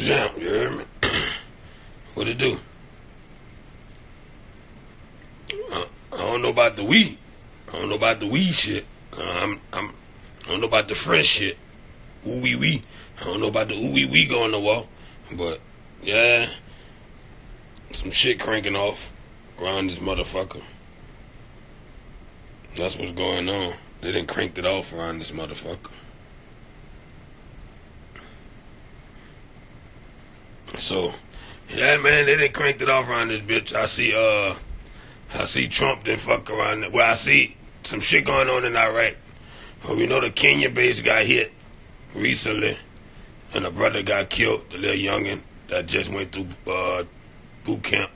Jam, you heard me? What it do? I don't know about the weed. I don't know about the weed shit. I don't know about the French shit. Ooh wee wee. I don't know about the ooh wee wee going the wall. But yeah, some shit cranking off around this motherfucker. That's what's going on. They done cranked it off around this motherfucker. So, yeah, man, they done cranked it off around this bitch. I see Trump done fuck around. Well, I see some shit going on in Iraq. Well, we know the Kenya base got hit recently, and a brother got killed, the little youngin' that just went through boot camp.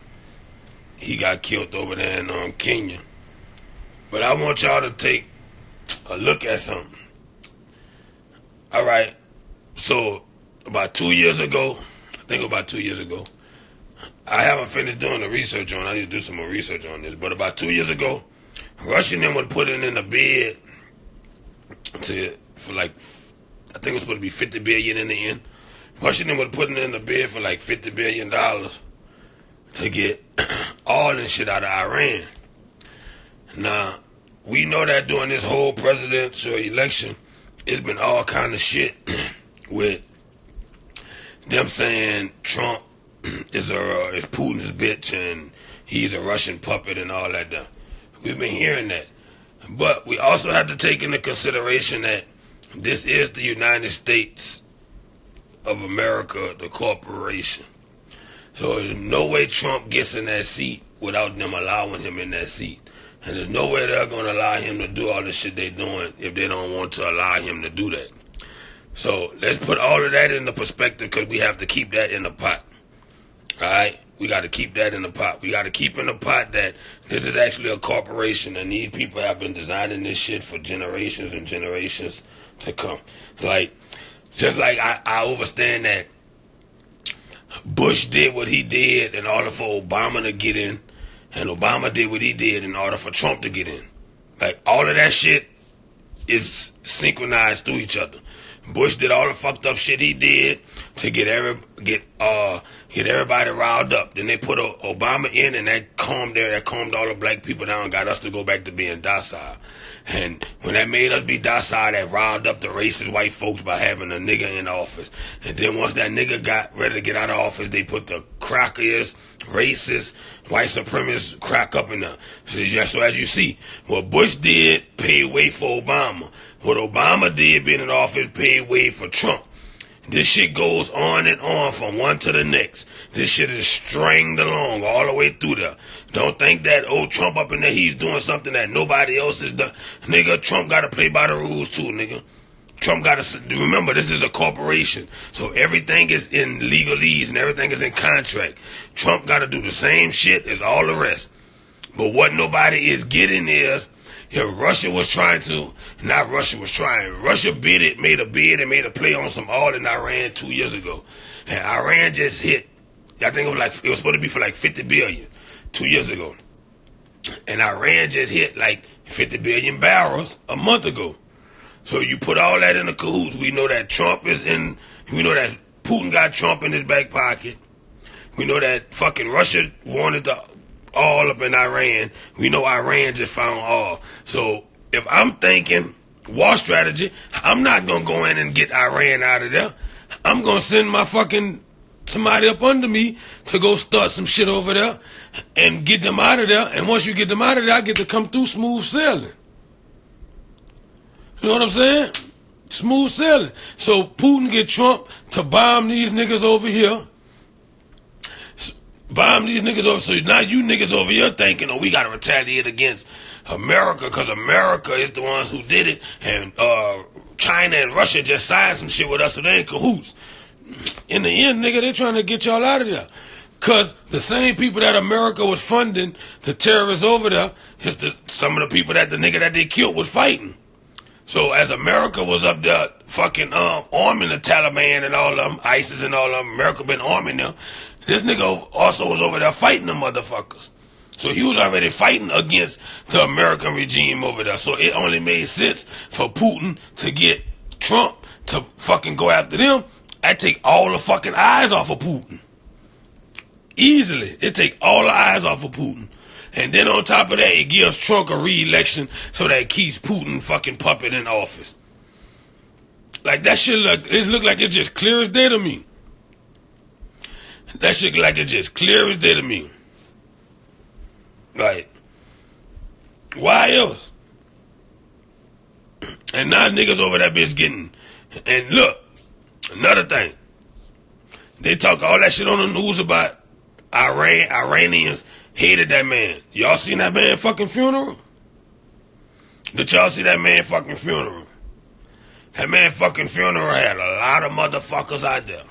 He got killed over there in Kenya. But I want y'all to take a look at something. All right, so about 2 years ago, I haven't finished doing the research on it. I need to do some more research on this. But about 2 years ago, Russia and them would put it in a bid for like, I think it was supposed to be $50 billion in the end. Russia and them would put it in a bid for like $50 billion to get all this shit out of Iran. Now, we know that during this whole presidential election, it's been all kind of shit with them saying Trump is Putin's bitch and he's a Russian puppet and all that stuff. We've been hearing that. But we also have to take into consideration that this is the United States of America, the corporation. So there's no way Trump gets in that seat without them allowing him in that seat. And there's no way they're going to allow him to do all the shit they're doing if they don't want to allow him to do that. So let's put all of that into perspective because we have to keep that in the pot. All right? We got to keep that in the pot. We got to keep in the pot that this is actually a corporation and these people have been designing this shit for generations and generations to come. Like, just like I understand that Bush did what he did in order for Obama to get in, and Obama did what he did in order for Trump to get in. Like, all of that shit is synchronized through each other. Bush did all the fucked up shit he did to get everybody riled up. Then they put Obama in, and that calmed all the black people down and got us to go back to being docile. And when that made us be docile, that riled up the racist white folks by having a nigga in office. And then once that nigga got ready to get out of office, they put the crackiest, racist, white supremacist crack up in there. So as you see, what Bush did paved way for Obama. What Obama did being in office paved way for Trump. This shit goes on and on from one to the next. This shit is stringed along all the way through there. Don't think that, Trump up in there, he's doing something that nobody else has done. Nigga, Trump got to play by the rules too, nigga. Trump got to, remember, this is a corporation. So everything is in legalese and everything is in contract. Trump got to do the same shit as all the rest. But what nobody is getting is, if Russia was trying to, Russia made a play on some oil in Iran 2 years ago. And Iran just hit, I think it was supposed to be for like 50 billion 2 years ago. And Iran just hit like 50 billion barrels a month ago. So you put all that in the cahoots. We know that we know that Putin got Trump in his back pocket. We know that fucking Russia wanted to all up in Iran. We know Iran just found oil. So if I'm thinking war strategy, I'm not going to go in and get Iran out of there. I'm going to send my fucking somebody up under me to go start some shit over there and get them out of there. And once you get them out of there, I get to come through smooth sailing. You know what I'm saying? Smooth sailing. So Putin get Trump to bomb these niggas over here. Bomb these niggas over. So now you niggas over here thinking, we got to retaliate against America because America is the ones who did it. And China and Russia just signed some shit with us, so they in cahoots. In the end, nigga, they trying to get y'all out of there. Because the same people that America was funding, the terrorists over there, is some of the people that the nigga that they killed was fighting. So as America was up there fucking arming the Taliban and all of them, ISIS and all of them, America been arming them. This nigga also was over there fighting them motherfuckers. So he was already fighting against the American regime over there. So it only made sense for Putin to get Trump to fucking go after them I take all the fucking eyes off of Putin. Easily. It take all the eyes off of Putin. And then on top of that, it gives Trump a re-election so that it keeps Putin fucking puppet in office. Like, that shit look like it's just clear as day to me. That shit like it's just clear as day to me. Like, why else? And now niggas over that bitch getting... And look, another thing. They talk all that shit on the news about Iranians hated that man. Y'all seen that man fucking funeral? Did y'all see that man fucking funeral? That man fucking funeral had a lot of motherfuckers out there.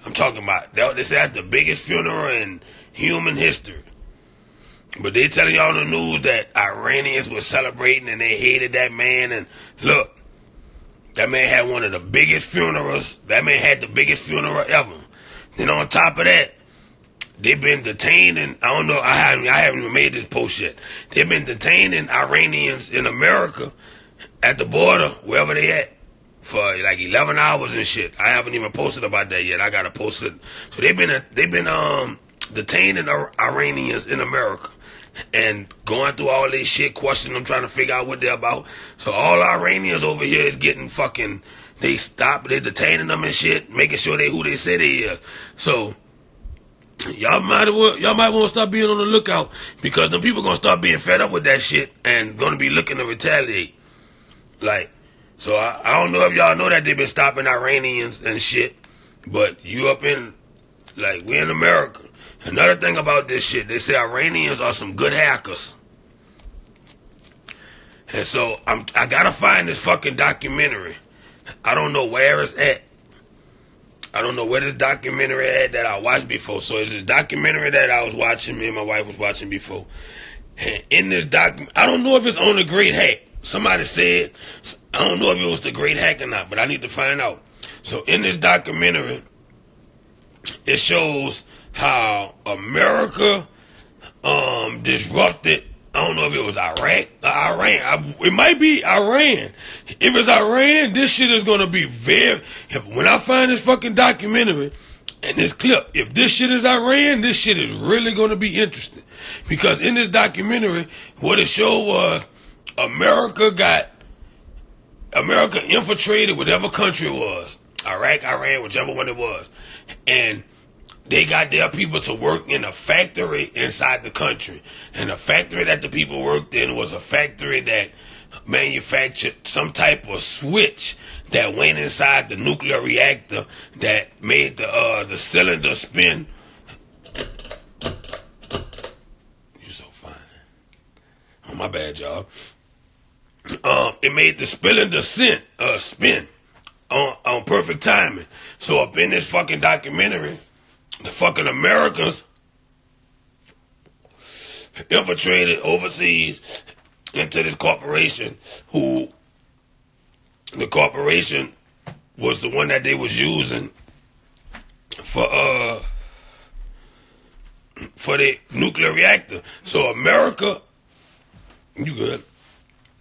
I'm talking about, they say that's the biggest funeral in human history. But they telling y'all on the news that Iranians were celebrating and they hated that man. And look, that man had one of the biggest funerals. That man had the biggest funeral ever. Then on top of that, they've been detaining, I don't know, I haven't even made this post yet. They've been detaining Iranians in America at the border, wherever they at, for like 11 hours and shit. I haven't even posted about that yet. I gotta post it. So they've been detaining Iranians in America and going through all this shit, questioning them, trying to figure out what they're about. So all Iranians over here is getting fucking, they detaining them and shit, making sure they who they say they is. So y'all might want to start being on the lookout, because them people gonna start being fed up with that shit and gonna be looking to retaliate. Like, so I don't know if y'all know that they've been stopping Iranians and shit, but you up in, like, we in America. Another thing about this shit, they say Iranians are some good hackers. And so I gotta find this fucking documentary. I don't know where it's at. I don't know where this documentary at that I watched before. So it's this documentary that I was watching, me and my wife was watching before. And in this I don't know if it's on the Great Hack. Somebody said, I don't know if it was the Great Hack or not, but I need to find out. So in this documentary, it shows how America disrupted, I don't know if it was Iraq or Iran. It might be Iran. If it's Iran, this shit is going to be when I find this fucking documentary and this clip, if this shit is Iran, this shit is really going to be interesting. Because in this documentary, what it showed was America infiltrated whatever country it was. Iraq, Iran, whichever one it was. And they got their people to work in a factory inside the country. And the factory that the people worked in was a factory that manufactured some type of switch that went inside the nuclear reactor that made the cylinder spin. You're so fine. Oh, my bad, y'all. It made the cylinder spin on perfect timing. So up in this fucking documentary, the fucking Americans infiltrated overseas into this corporation, who the corporation was the one that they was using for the nuclear reactor. So America, you good?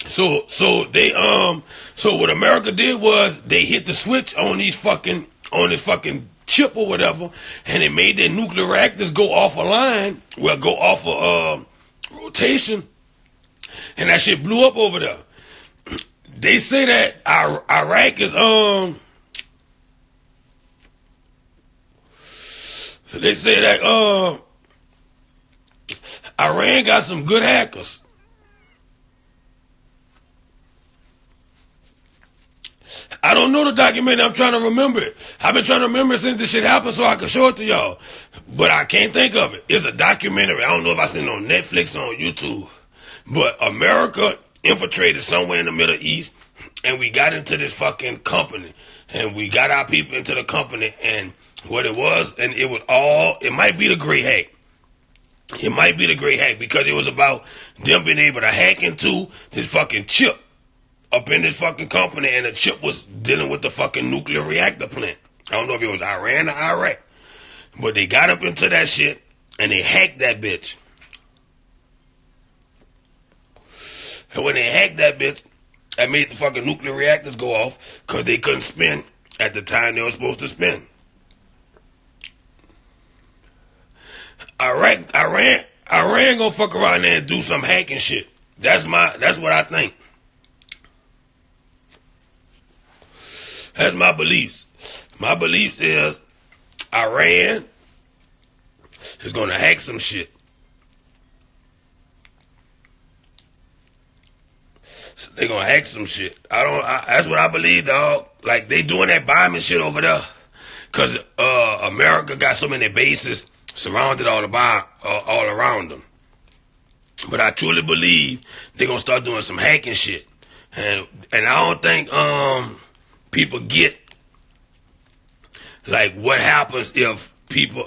So what America did was they hit the switch on this fucking chip or whatever, and it made their nuclear reactors go off a line, go off a rotation, and that shit blew up over there. They say that Iraq is they say that Iran got some good hackers. I don't know the documentary. I'm trying to remember it. I've been trying to remember it since this shit happened so I can show it to y'all. But I can't think of it. It's a documentary. I don't know if I seen it on Netflix or on YouTube. But America infiltrated somewhere in the Middle East, and we got into this fucking company. And we got our people into the company, and what it was, and it might be the Great Hack. It might be the Great Hack, because it was about them being able to hack into this fucking chip up in this fucking company, and the chip was dealing with the fucking nuclear reactor plant. I don't know if it was Iran or Iraq, but they got up into that shit and they hacked that bitch. And when they hacked that bitch, that made the fucking nuclear reactors go off because they couldn't spin at the time they were supposed to spend. Iran gonna fuck around there and do some hacking shit. That's what I think. That's my beliefs. My beliefs is Iran is gonna hack some shit. So they gonna hack some shit. That's what I believe, dog. Like they doing that bombing shit over there, cause America got so many bases surrounded all around them. But I truly believe they gonna start doing some hacking shit, and I don't think people get like what happens if people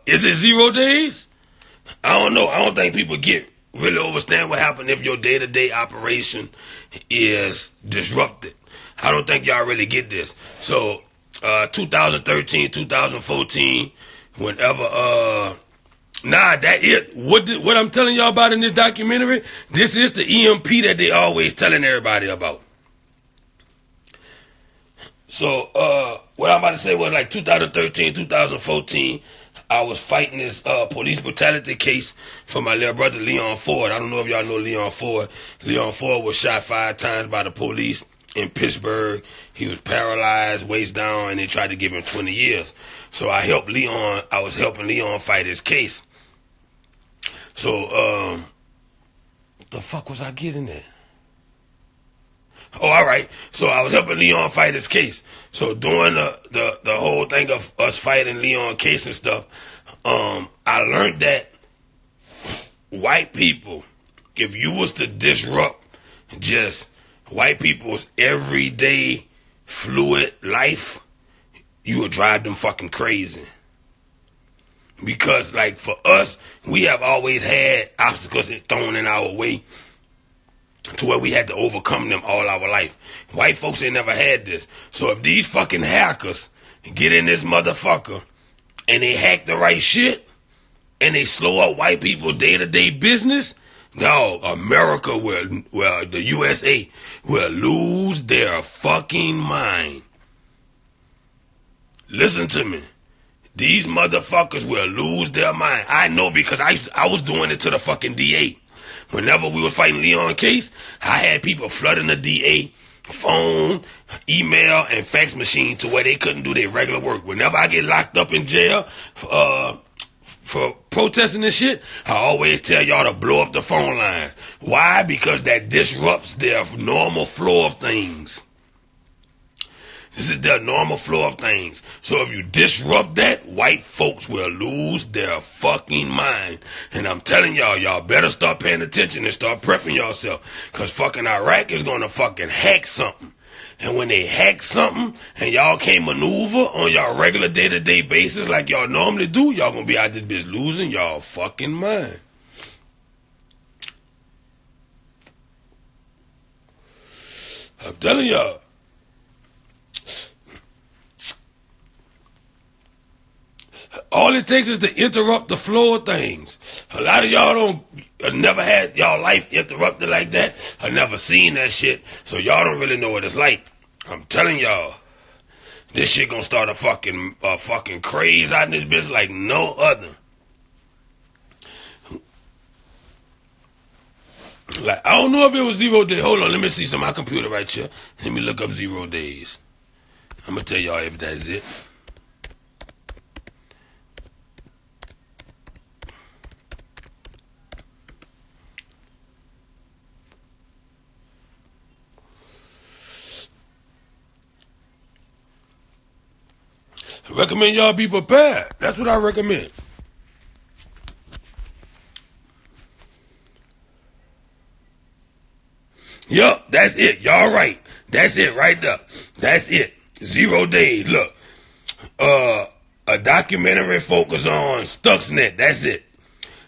is it 0 days? I don't know. I don't think people really understand what happened if your day-to-day operation is disrupted. I don't think y'all really get this. So 2013, 2014, whenever that it. What I'm telling y'all about in this documentary, this is the EMP that they always telling everybody about. So what I'm about to say was like 2013, 2014, I was fighting this police brutality case for my little brother Leon Ford. I don't know if y'all know Leon Ford. Leon Ford was shot 5 times by the police in Pittsburgh. He was paralyzed, waist down, and they tried to give him 20 years. So I was helping Leon fight his case. So, what the fuck was I getting at? Oh, all right. So I was helping Leon fight his case. So during the whole thing of us fighting Leon case and stuff, I learned that white people, if you was to disrupt just white people's everyday fluid life, you would drive them fucking crazy. Because, like, for us, we have always had obstacles thrown in our way to where we had to overcome them all our life. White folks ain't never had this. So if these fucking hackers get in this motherfucker and they hack the right shit and they slow up white people day-to-day business, no, America the USA will lose their fucking mind. Listen to me. These motherfuckers will lose their mind. I know because I was doing it to the fucking DA. Whenever we was fighting Leon case, I had people flooding the DA phone, email, and fax machine to where they couldn't do their regular work. Whenever I get locked up in jail for protesting and shit, I always tell y'all to blow up the phone lines. Why? Because that disrupts their normal flow of things. This is their normal flow of things. So if you disrupt that, white folks will lose their fucking mind. And I'm telling y'all better start paying attention and start prepping yourself. Because fucking Iraq is going to fucking hack something. And when they hack something and y'all can't maneuver on y'all regular day-to-day basis like y'all normally do, y'all going to be out this bitch losing y'all fucking mind. I'm telling y'all. All it takes is to interrupt the flow of things. A lot of y'all never had y'all life interrupted like that. I never seen that shit. So y'all don't really know what it's like. I'm telling y'all, this shit gonna start a fucking craze out in this bitch like no other. Like, I don't know if it was 0 days. Hold on, let me see some of my computer right here. Let me look up 0 days. I'm gonna tell y'all if that's it. I recommend y'all be prepared. That's what I recommend. Yup, that's it. Y'all right. That's it right there. That's it. 0 days. Look. A documentary focus on Stuxnet. That's it.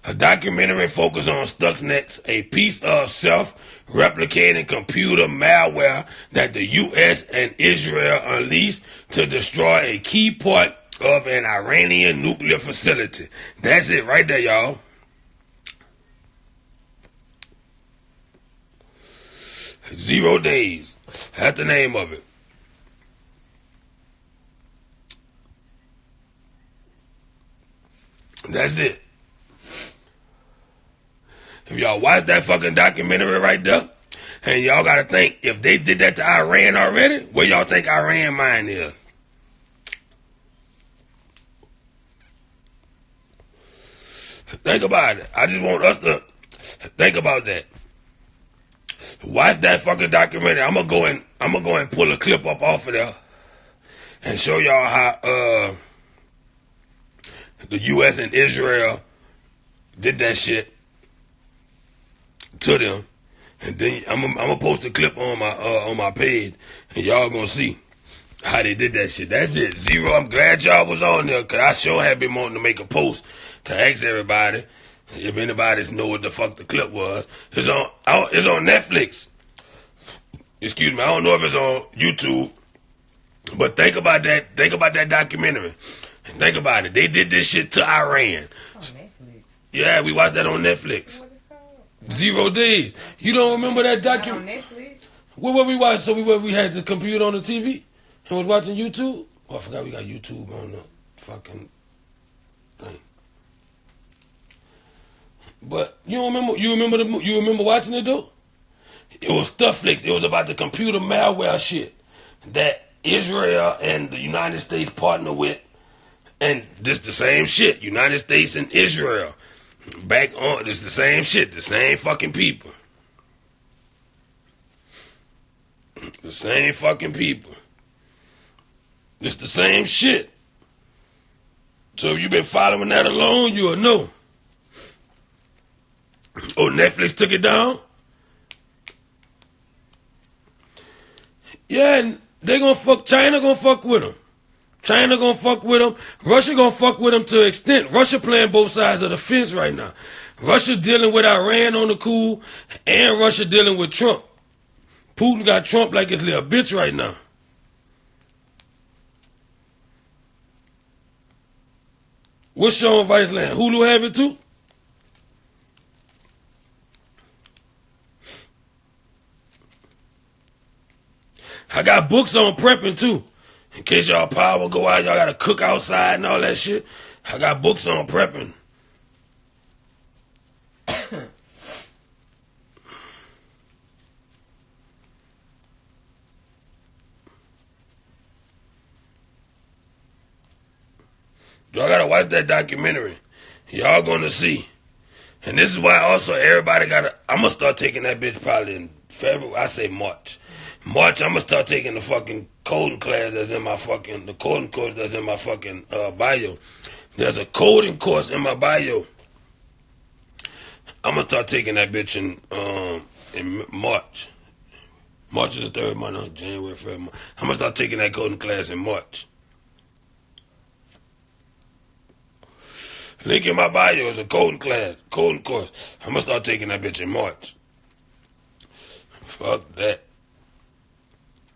A documentary focus on Stuxnet, a piece of self-replicating computer malware that the U.S. and Israel unleashed to destroy a key part of an Iranian nuclear facility. That's it right there, y'all. $0 days. That's the name of it. That's it. If y'all watch that fucking documentary right there, and y'all gotta think, if they did that to Iran already, where y'all think Iran mind is? Think about it. I just want us to think about that. Watch that fucking documentary. I'm gonna go and pull a clip up off of there and show y'all how the U.S. and Israel did that shit to them, and then I'm gonna post a clip on my page, and y'all gonna see how they did that shit. That's it. Zero. I'm glad y'all was on there, cause I sure have been wanting to make a post to ask everybody if anybody's know what the fuck the clip was. It's on Netflix. Excuse me. I don't know if it's on YouTube, but think about that. Think about that documentary. Think about it. They did this shit to Iran. On Netflix. Yeah, we watched that on Netflix. 0 days. You don't remember that documentary? On Netflix. What we watched? So we had the computer on the TV and was watching YouTube. Oh, I forgot we got YouTube on the fucking thing. But you don't remember? You remember watching it though? It was Stufflix. It was about the computer malware shit that Israel and the United States partner with, and this the same shit. United States and Israel back on. It's the same shit. The same fucking people. The same fucking people. It's the same shit. So if you've been following that alone, you'll know. Oh, Netflix took it down? Yeah, and they gonna fuck, China gonna fuck with them. China gonna fuck with them. Russia gonna fuck with them to an extent. Russia playing both sides of the fence right now. Russia dealing with Iran on the cool, and Russia dealing with Trump. Putin got Trump like his little bitch right now. What's show on Viceland? Hulu have it too? I got books on prepping too. In case y'all power go out, y'all gotta cook outside and all that shit. I got books on prepping. Y'all gotta watch that documentary. Y'all gonna see. And this is why also everybody gotta, I'm gonna start taking that bitch probably in February, I say March. March, I'm gonna start taking the fucking coding class that's in my fucking, the coding course that's in my fucking bio. There's a coding course in my bio. I'm gonna start taking that bitch in March. March is the third month, huh? January, February, March. I'm gonna start taking that coding class in March. Link in my bio is a coding class, coding course. I'm gonna start taking that bitch in March. Fuck that.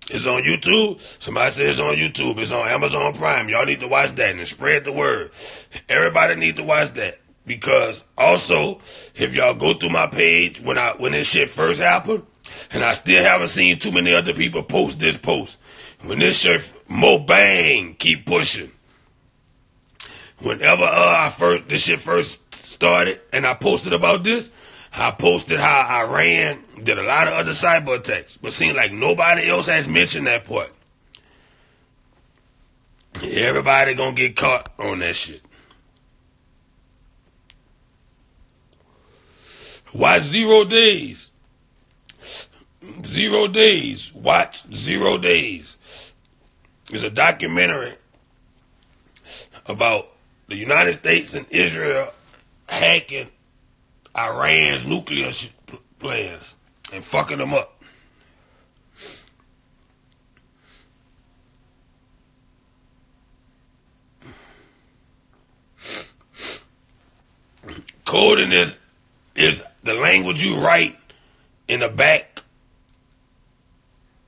It's on YouTube. Somebody said it's on YouTube. It's on Amazon Prime. Y'all need to watch that and spread the word. Everybody need to watch that. Because also, if y'all go through my page when this shit first happened, and I still haven't seen too many other people post this post. When this shit, Mo Bang, keep pushing. Whenever this shit first started and I posted about this, I posted how Iran did a lot of other cyber attacks, but seems like nobody else has mentioned that part. Everybody gonna get caught on that shit. Watch 0 days. 0 days. Watch 0 days. It's a documentary about the United States and Israel hacking Iran's nuclear plans and fucking them up. Coding is the language you write in the back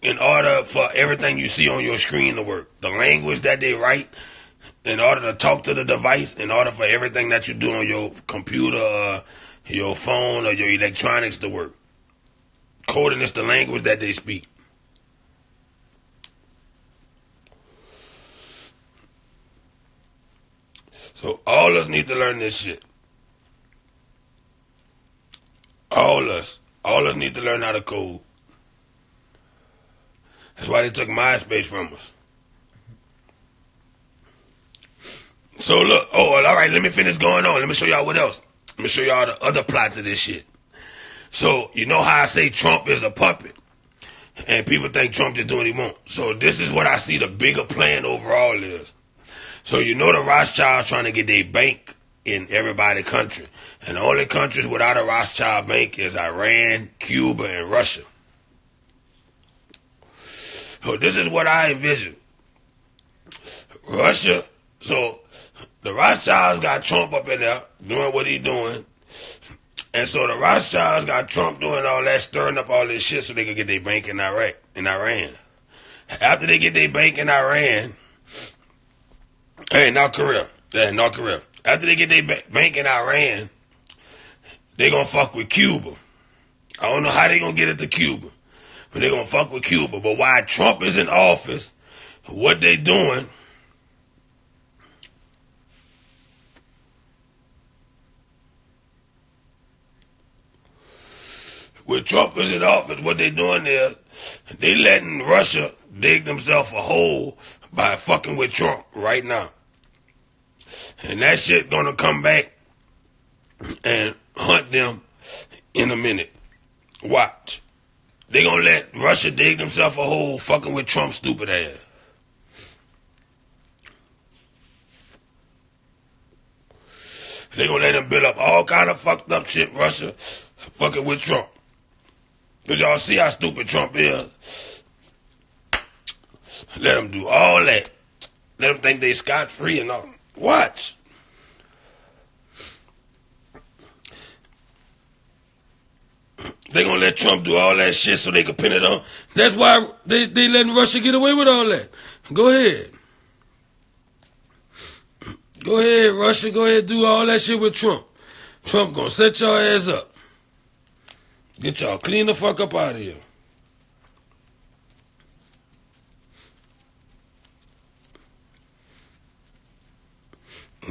in order for everything you see on your screen to work. The language that they write in order to talk to the device, in order for everything that you do on your computer, your phone, or your electronics to work. Coding is the language that they speak. So all of us need to learn this shit. All of us need to learn how to code. That's why they took MySpace from us. So look, all right, let me finish going on. Let me show y'all what else. Let me show y'all the other plot to this shit. So, you know how I say Trump is a puppet? And people think Trump just do what he wants. So this is what I see the bigger plan overall is. So you know the Rothschilds trying to get their bank in everybody's country. And the only countries without a Rothschild bank is Iran, Cuba, and Russia. So this is what I envision. Russia, so the Rothschilds got Trump up in there doing what he doing. And so the Rothschilds got Trump doing all that, stirring up all this shit so they could get their bank in Iran. After they get their bank in Iran, North Korea. After they get their bank in Iran, they gonna fuck with Cuba. I don't know how they gonna get it to Cuba, but they gonna fuck with Cuba. But while Trump is in office, what they doing? When Trump is in office, what they doing is they letting Russia dig themselves a hole by fucking with Trump right now. And that shit gonna come back and hunt them in a minute. Watch. They gonna let Russia dig themselves a hole fucking with Trump's stupid ass. They gonna let them build up all kind of fucked up shit, Russia, fucking with Trump. But y'all see how stupid Trump is. Let them do all that. Let them think they scot-free and all. Watch. They gonna let Trump do all that shit so they can pin it on. That's why they letting Russia get away with all that. Go ahead. Go ahead, Russia. Go ahead, do all that shit with Trump. Trump gonna set your ass up. Get y'all clean the fuck up out of here.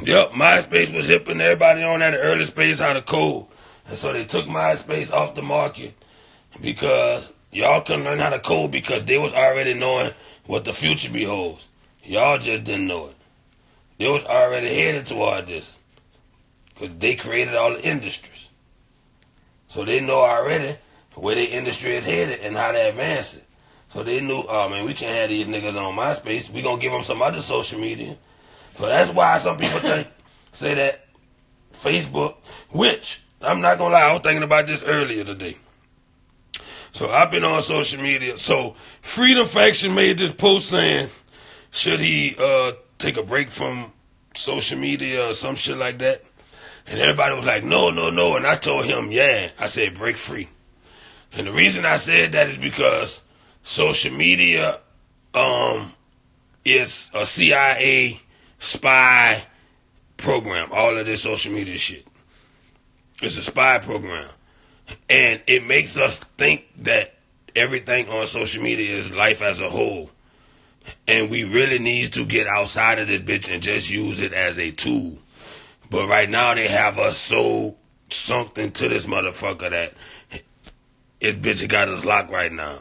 Yep, MySpace was hipping everybody on at the early space how to code. And so they took MySpace off the market because y'all couldn't learn how to code because they was already knowing what the future beholds. Y'all just didn't know it. They was already headed toward this because they created all the industries. So they know already where the industry is headed and how to advance it. So they knew, oh man, we can't have these niggas on MySpace. We gonna give them some other social media. So that's why some people say that Facebook, which, I'm not gonna lie, I was thinking about this earlier today. So I've been on social media. So Freedom Faction made this post saying, should he take a break from social media or some shit like that? And everybody was like, no. And I told him, yeah. I said, break free. And the reason I said that is because social media is a CIA spy program. All of this social media shit. It's a spy program. And it makes us think that everything on social media is life as a whole. And we really need to get outside of this bitch and just use it as a tool. But right now they have us so sunk into this motherfucker that this bitch got us locked right now.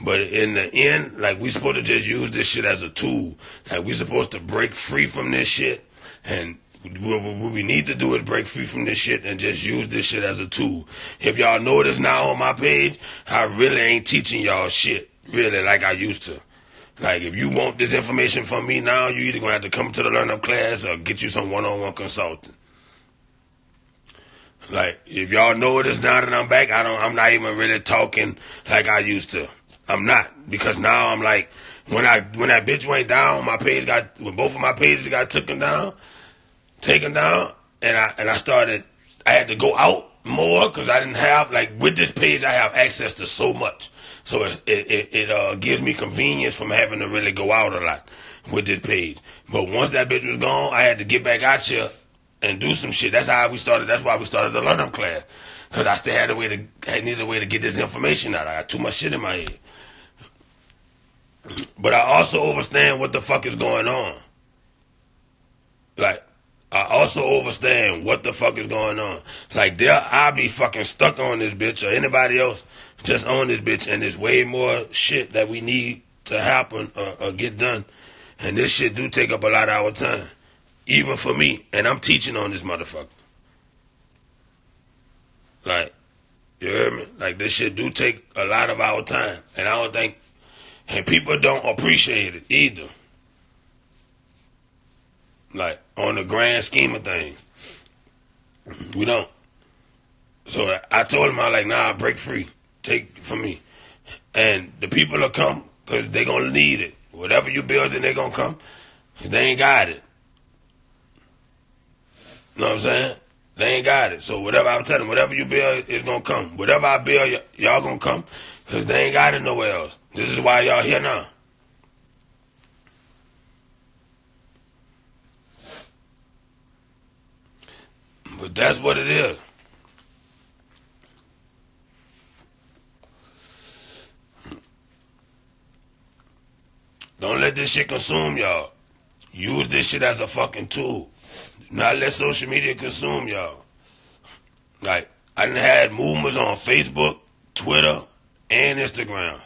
But in the end, like, we supposed to just use this shit as a tool. Like, we supposed to break free from this shit. And what we need to do is break free from this shit and just use this shit as a tool. If y'all notice now on my page, I really ain't teaching y'all shit, really, like I used to. Like, if you want this information from me now, you either gonna have to come to the Learn Up class or get you some one-on-one consulting. Like, if y'all notice now that I'm back, I'm not even really talking like I used to. I'm not, because now I'm like, when that bitch went down, when both of my pages got taken down, and I had to go out more because I didn't have, like, with this page, I have access to so much. So it gives me convenience from having to really go out a lot with this page. But once that bitch was gone, I had to get back out here and do some shit. That's why we started the Learn Up class. Because I still needed a way to get this information out. I got too much shit in my head. But I also understand what the fuck is going on. Like, I also understand what the fuck is going on. Like, I'll be fucking stuck on this bitch or anybody else just on this bitch, and there's way more shit that we need to happen or get done. And this shit do take up a lot of our time. Even for me. And I'm teaching on this motherfucker. Like, you heard me? Like, this shit do take a lot of our time. And I don't think, and people don't appreciate it either. Like, on the grand scheme of things. We don't. So I told him, I like, nah, break free. Take it from me. And the people will come because they going to need it. Whatever you building, they going to come. They ain't got it. You know what I'm saying? They ain't got it. So whatever I'm telling them, whatever you build is going to come. Whatever I build, y'all going to come because they ain't got it nowhere else. This is why y'all here now. But that's what it is. Don't let this shit consume y'all. Use this shit as a fucking tool. Do not let social media consume y'all. Like, I done had movements on Facebook, Twitter, and Instagram.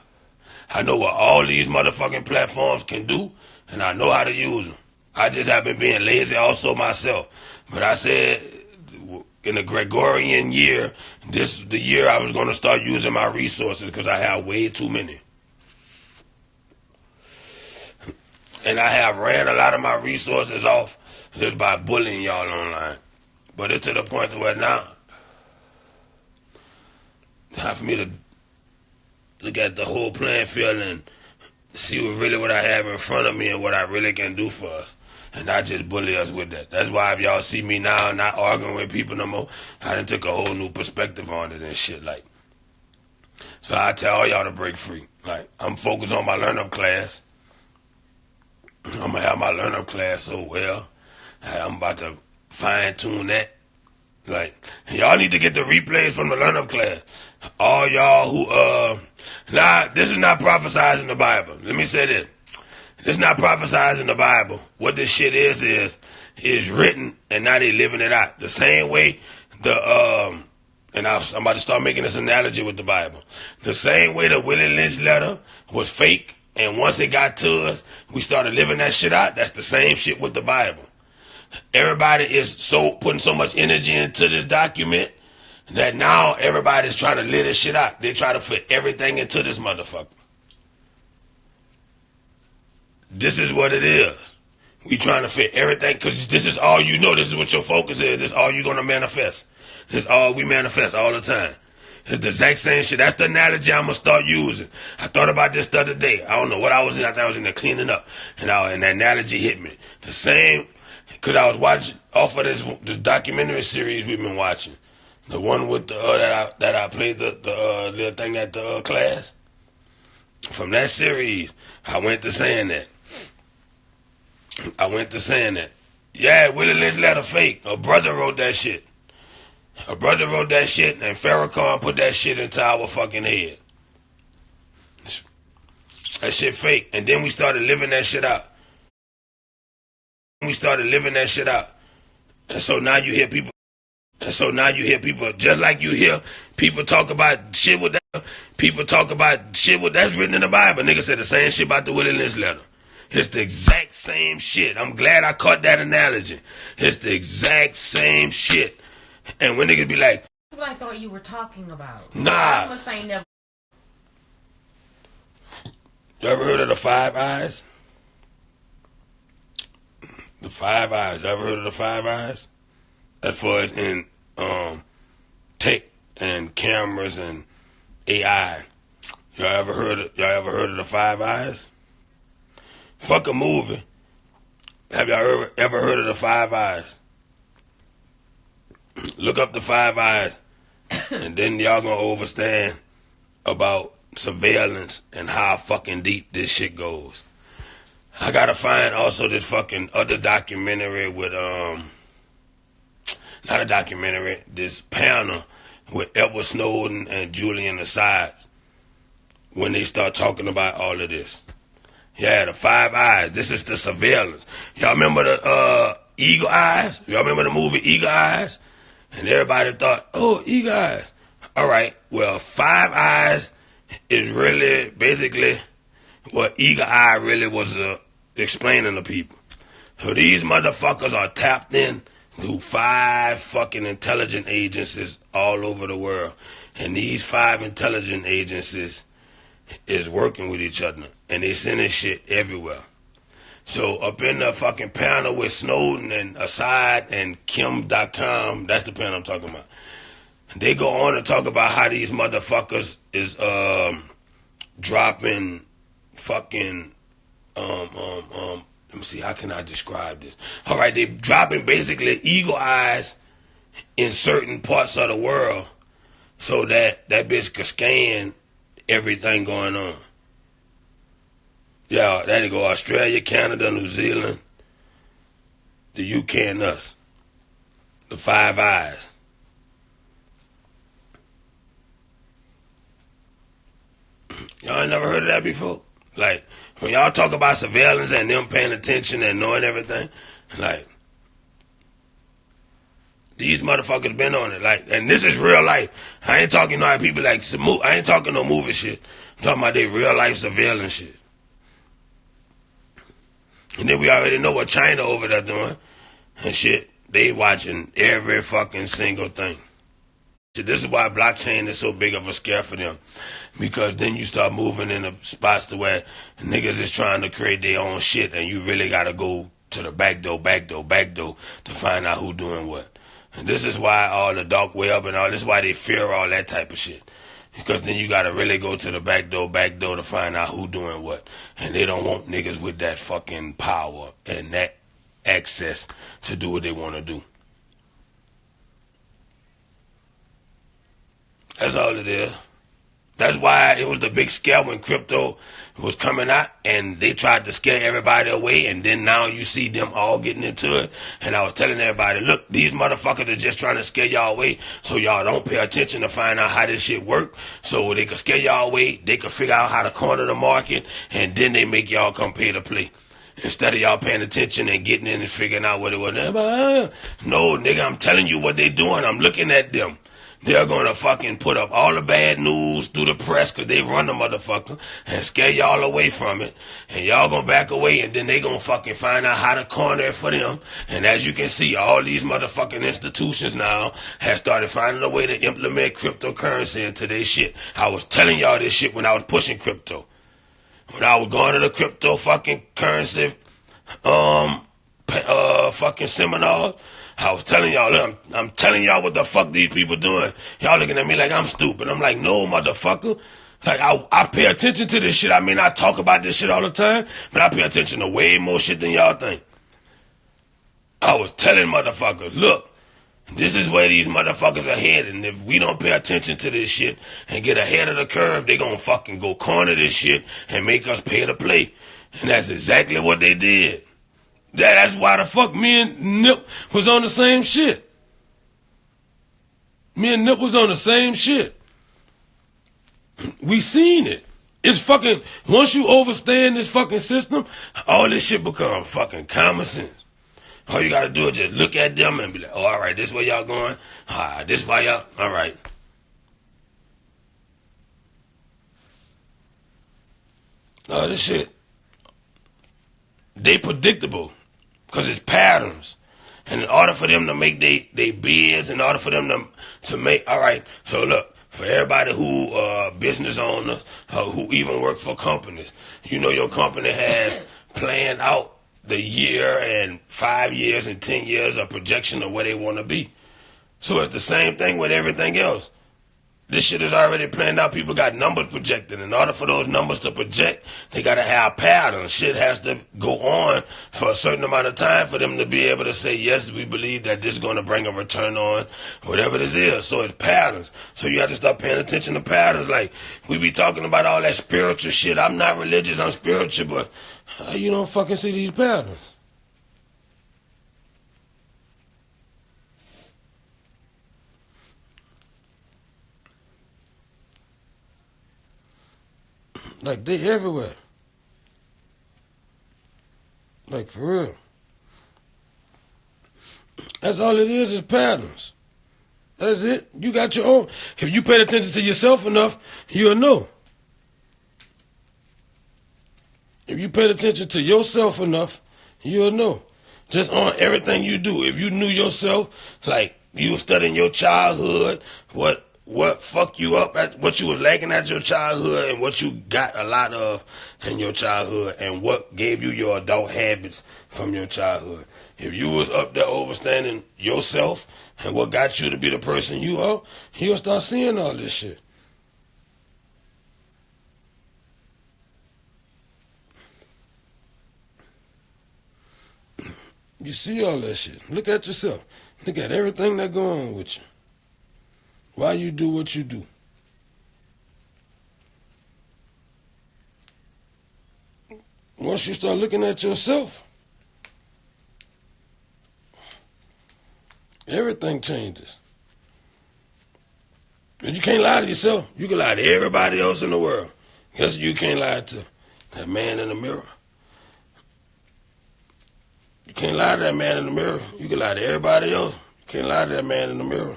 I know what all these motherfucking platforms can do, and I know how to use them. I just have been being lazy also myself. But I said, in the Gregorian year, this is the year I was going to start using my resources because I have way too many. And I have ran a lot of my resources off just by bullying y'all online. But it's to the point where now, time for me to look at the whole playing field and see what I have in front of me and what I really can do for us. And not just bully us with that. That's why if y'all see me now not arguing with people no more, I done took a whole new perspective on it and shit. Like, so I tell all y'all to break free. Like, I'm focused on my learn-up class. I'm going to have my learn-up class so well. I'm about to fine-tune that. Like, y'all need to get the replays from the learn-up class. All y'all who, this is not prophesizing the Bible. Let me say this. This is not prophesizing the Bible. What this shit is written, and now they living it out. The same way and I'm about to start making this analogy with the Bible. The same way the Willie Lynch letter was fake, and once it got to us, we started living that shit out. That's the same shit with the Bible. Everybody is putting so much energy into this document that now everybody's trying to live this shit out. They try to fit everything into this motherfucker. This is what it is. We trying to fit everything because this is all you know. This is what your focus is. This is all you're going to manifest. This is all we manifest all the time. It's the exact same shit. That's the analogy I'm going to start using. I thought about this the other day. I don't know what I was in. I thought I was in there cleaning up. And that analogy hit me. The same, because I was watching off of this documentary series we've been watching. The one with that I played the little thing at the class. From that series, I went to saying that. Yeah, Willie Lynch letter fake. A brother wrote that shit. And Farrakhan put that shit into our fucking head. That shit fake. And then we started living that shit out. And so now you hear people. Just like you hear people talk about shit with that. People talk about shit with that's written in the Bible. Nigga said the same shit about the Willie Lynch letter. It's the exact same shit. I'm glad I caught that analogy. It's the exact same shit. And when niggas be like, that's what I thought you were talking about. Nah. Unless I never. You ever heard of the 5 eyes? The 5 eyes. You ever heard of the 5 eyes? As far as in tech and cameras and AI. Y'all ever heard of the 5 eyes? Fuck a movie. Have y'all ever heard of the 5 eyes? Look up the 5 eyes, and then y'all gonna understand about surveillance and how fucking deep this shit goes. I gotta find also this fucking other documentary with not a documentary, this panel with Edward Snowden and Julian Assange when they start talking about all of this. Yeah, the 5 eyes. This is the surveillance. Y'all remember the Eagle Eyes. Y'all remember the movie Eagle Eyes? And everybody thought, oh, Eagle Eyes. All right, well, Five Eyes is really basically what Eagle Eye really was explaining to people. So these motherfuckers are tapped in through 5 fucking intelligence agencies all over the world. And these 5 intelligence agencies is working with each other. And they sending shit everywhere. So up in the fucking panel with Snowden and Assad and Kim.com, that's the panel I'm talking about. They go on to talk about how these motherfuckers is dropping fucking let me see, how can I describe this? All right, they dropping basically eagle eyes in certain parts of the world so that bitch could scan everything going on. Yeah, there you go. Australia, Canada, New Zealand, the UK and us. The 5 eyes. Y'all ain't never heard of that before? Like, when y'all talk about surveillance and them paying attention and knowing everything, like, these motherfuckers been on it. Like, and this is real life. I ain't talking no people like, I ain't talking no movie shit. I'm talking about they real life surveillance shit. And then we already know what China over there doing and shit. They watching every fucking single thing. This is why blockchain is so big of a scare for them. Because then you start moving in the spots to where niggas is trying to create their own shit and you really gotta go to the back door to find out who doing what. And this is why all the dark web and all this is why they fear all that type of shit. Because then you gotta really go to the back door to find out who doing what. And they don't want niggas with that fucking power and that access to do what they wanna do. That's all it is. That's why it was the big scare when crypto was coming out and they tried to scare everybody away, and then now you see them all getting into it. And I was telling everybody, look, these motherfuckers are just trying to scare y'all away so y'all don't pay attention to find out how this shit work. So they could scare y'all away, they could figure out how to corner the market, and then they make y'all come pay to play. Instead of y'all paying attention and getting in and figuring out what it was. No, nigga, I'm telling you what they doing. I'm looking at them. They're going to fucking put up all the bad news through the press because they run the motherfucker and scare y'all away from it. And y'all going to back away, and then they going to fucking find out how to corner it for them. And as you can see, all these motherfucking institutions now have started finding a way to implement cryptocurrency into their shit. I was telling y'all this shit when I was pushing crypto. When I was going to the crypto fucking currency fucking seminars, I was telling y'all, look, I'm telling y'all what the fuck these people doing. Y'all looking at me like I'm stupid. I'm like, no, motherfucker. Like, I pay attention to this shit. I mean, I talk about this shit all the time, but I pay attention to way more shit than y'all think. I was telling motherfuckers, look, this is where these motherfuckers are headed. And if we don't pay attention to this shit and get ahead of the curve, they gonna fucking go corner this shit and make us pay to play. And that's exactly what they did. That's why the fuck me and Nip was on the same shit. Me and Nip was on the same shit. We seen it. It's fucking, once you overstand this fucking system, all this shit become fucking common sense. All you gotta do is just look at them and be like, oh, all right, this where y'all going? This why y'all, all right. Oh, this shit, they predictable. Because it's patterns. And in order for them to make they bids, in order for them to make, all right, so look, for everybody who business owners, who even work for companies, you know your company has planned out the year and 5 years and 10 years of projection of where they want to be. So it's the same thing with everything else. This shit is already planned out. People got numbers projected. In order for those numbers to project, they got to have patterns. Shit has to go on for a certain amount of time for them to be able to say, yes, we believe that this is going to bring a return on whatever this is. So it's patterns. So you have to start paying attention to patterns. Like, we be talking about all that spiritual shit. I'm not religious, I'm spiritual, but you don't fucking see these patterns. Like, they everywhere. Like, for real. That's all it is patterns. That's it. You got your own. If you pay attention to yourself enough, you'll know. If you paid attention to yourself enough, you'll know. Just on everything you do. If you knew yourself, like you were studying your childhood, what fucked you up, at what you were lacking at your childhood, and what you got a lot of in your childhood, and what gave you your adult habits from your childhood. If you was up there overstanding yourself and what got you to be the person you are, you'll start seeing all this shit. You see all that shit. Look at yourself. Look at everything that go on with you. Why you do what you do. Once you start looking at yourself, everything changes. But you can't lie to yourself. You can lie to everybody else in the world. Guess you can't lie to that man in the mirror. You can't lie to that man in the mirror. You can lie to everybody else. You can't lie to that man in the mirror.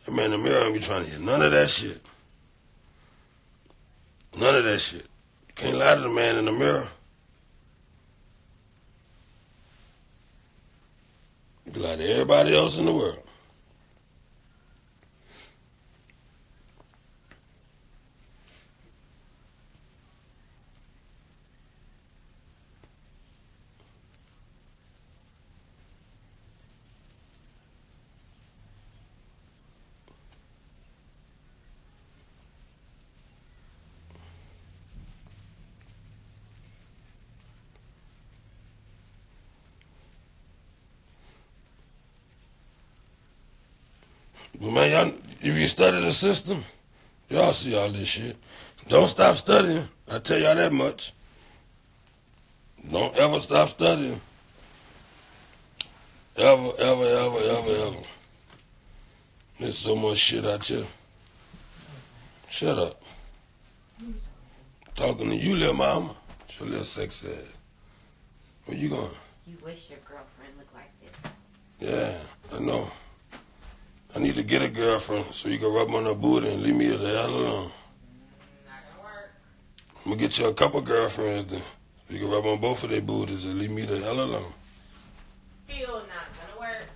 That man in the mirror ain't be trying to hear none of that shit. None of that shit. You can't lie to the man in the mirror. You can lie to everybody else in the world. But man, y'all, if you study the system, y'all see all this shit. Don't stop studying. I tell y'all that much. Don't ever stop studying. Ever, ever, ever, ever, ever. There's so much shit out here. Shut up. Talking to you, little mama. Your little sex ass. Where you going? You wish your girlfriend looked like this. Yeah, I know. I need to get a girlfriend so you can rub on her booty and leave me the hell alone. Not gonna work. I'm gonna get you a couple girlfriends then. So you can rub on both of their booties and leave me the hell alone. Still not gonna work.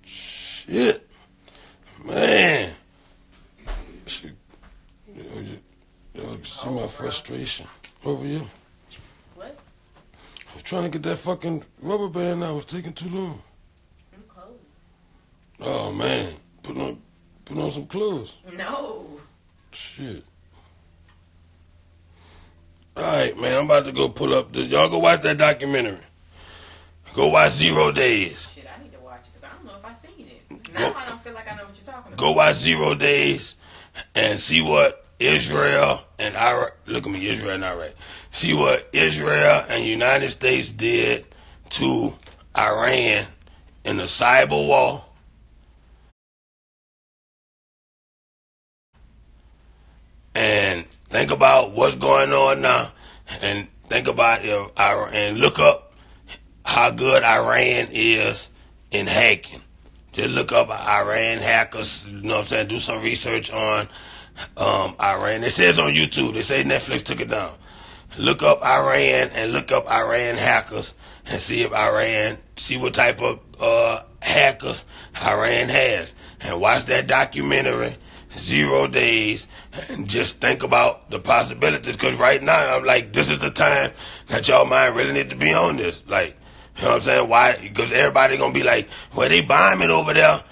Shit. Man. Shit. Yo, see my frustration over you. What? I was trying to get that fucking rubber band out. It was taking too long. I'm cold. Oh, man. Put on some clothes. No. Shit. All right, man. I'm about to go pull up. Y'all go watch that documentary. Go watch 0 Days. Shit, I need to watch it because I don't know if I've seen it. Now I don't feel like I know what you're talking about. Go watch 0 Days and see what Israel and Iraq, look at me, Israel and Iraq. See what Israel and United States did to Iran in the cyber war. And think about what's going on now. And think about and look up how good Iran is in hacking. Just look up Iran hackers, you know what I'm saying? Do some research on Iran. It says on YouTube. They say Netflix took it down. Look up Iran and look up Iran hackers and see what type of hackers Iran has. And watch that documentary, 0 Days, and just think about the possibilities. Because right now, I'm like, this is the time that y'all mind really need to be on this. Like, you know what I'm saying? Why? Because everybody going to be like, well, they bombing over there.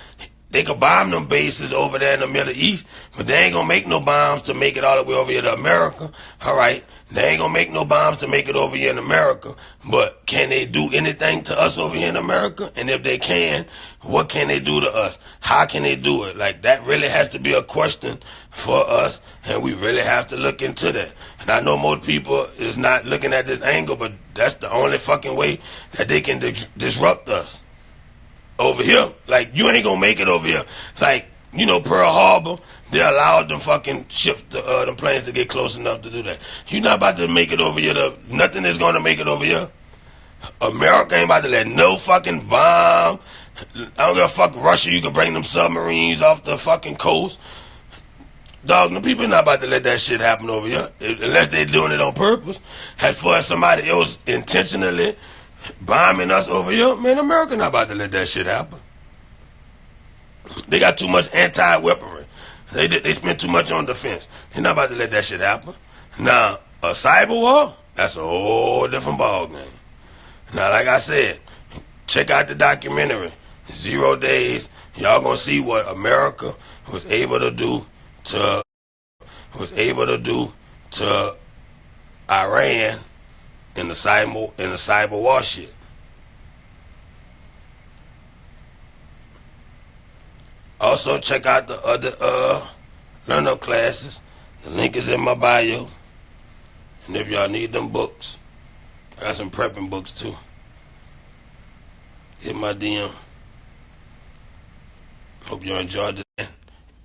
They could bomb them bases over there in the Middle East, but they ain't gonna make no bombs to make it all the way over here to America. All right, they ain't gonna make no bombs to make it over here in America. But can they do anything to us over here in America? And if they can, what can they do to us? How can they do it? Like, that really has to be a question for us, and we really have to look into that. And I know most people is not looking at this angle, but that's the only fucking way that they can disrupt us. Over here, like, you ain't gonna make it over here. Like, Pearl Harbor, they allowed them fucking ships, them planes to get close enough to do that. You not about to make it over here. Nothing is going to make it over here. America ain't about to let no fucking bomb. I don't give a fuck Russia. You can bring them submarines off the fucking coast. Dog, the people not about to let that shit happen over here. Unless they doing it on purpose. As far as somebody else intentionally bombing us over here, man, America not about to let that shit happen. They got too much anti-weaponry. They spend too much on defense. They're not about to let that shit happen. Now, a cyber war, that's a whole different ballgame. Now, like I said, check out the documentary, 0 Days. Y'all gonna see what America was able to do to Iran in the cyber war shit. Also, check out the other learn-up classes. The link is in my bio. And if y'all need them books, I got some prepping books too. Hit my DM. Hope you enjoyed it.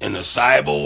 In the cyber